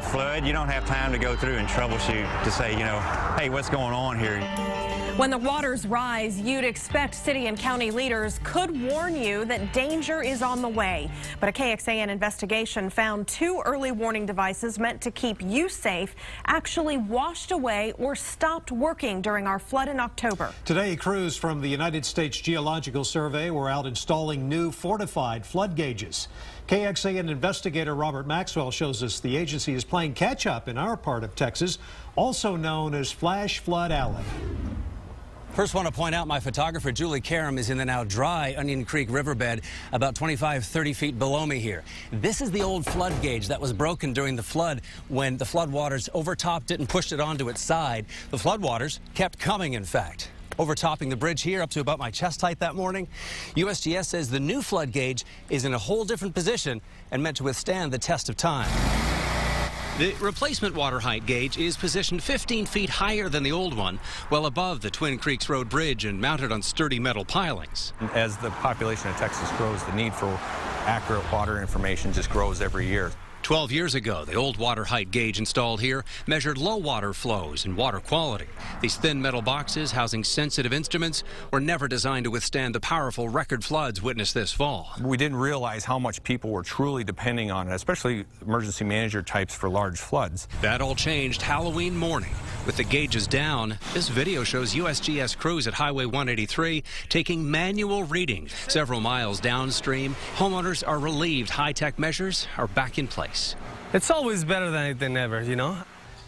flood, you don't have time to go through and troubleshoot to say, hey, what's going on here? When the waters rise, you'd expect city and county leaders could warn you that danger is on the way. But a KXAN investigation found 2 early warning devices meant to keep you safe actually washed away or stopped working during our flood in October. Today, crews from the United States Geological Survey were out installing new fortified flood gauges. KXAN investigator Robert Maxwell shows us the agency is playing catch-up in our part of Texas, also known as Flash Flood Alley. First, want to point out my photographer, Julie Karam, is in the now dry Onion Creek riverbed about 25-30 feet below me here. This is the old flood gauge that was broken during the flood when the flood waters overtopped it and pushed it onto its side. The flood waters kept coming, in fact. Overtopping the bridge here up to about my chest height that morning. USGS says the new flood gauge is in a whole different position and meant to withstand the test of time. The replacement water height gauge is positioned 15 feet higher than the old one, well above the Twin Creeks Road Bridge and mounted on sturdy metal pilings. As the population of Texas grows, the need for accurate water information just grows every year. 12 years ago, the old water height gauge installed here measured low water flows and water quality. These thin metal boxes housing sensitive instruments were never designed to withstand the powerful record floods witnessed this fall. We didn't realize how much people were truly depending on it, especially emergency manager types for large floods. That all changed Halloween morning. With the gauges down, this video shows USGS crews at Highway 183 taking manual readings several miles downstream. Homeowners are relieved high-tech measures are back in place. It's always better than never,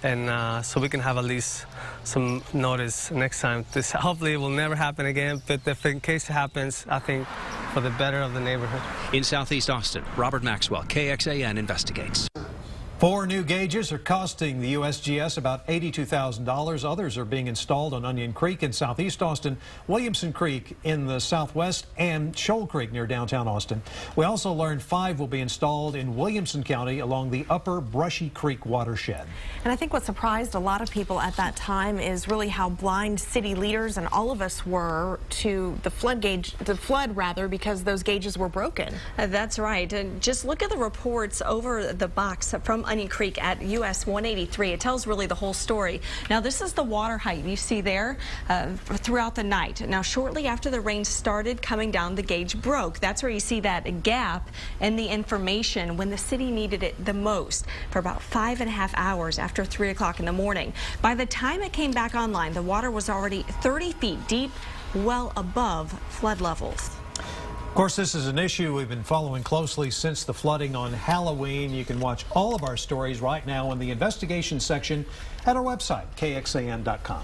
and so we can have at least some notice next time. This hopefully will never happen again, but if in case it happens, I think for the better of the neighborhood. In Southeast Austin, Robert Maxwell, KXAN investigates. 4 new gauges are costing the USGS about $82,000. Others are being installed on Onion Creek in southeast Austin, Williamson Creek in the southwest, and Shoal Creek near downtown Austin. We also learned 5 will be installed in Williamson County along the upper Brushy Creek watershed. And I think what surprised a lot of people at that time is really how blind city leaders and all of us were to the flood because those gauges were broken. That's right. And just look at the reports over the box from Onion Creek at US 183. It tells really the whole story. Now, this is the water height you see there throughout the night. Now, shortly after the rain started coming down, the gauge broke. That's where you see that gap in the information when the city needed it the most for about 5.5 hours after 3 o'clock in the morning. By the time it came back online, the water was already 30 feet deep, well above flood levels. Of course, this is an issue we've been following closely since the flooding on Halloween. You can watch all of our stories right now in the investigation section at our website, kxan.com.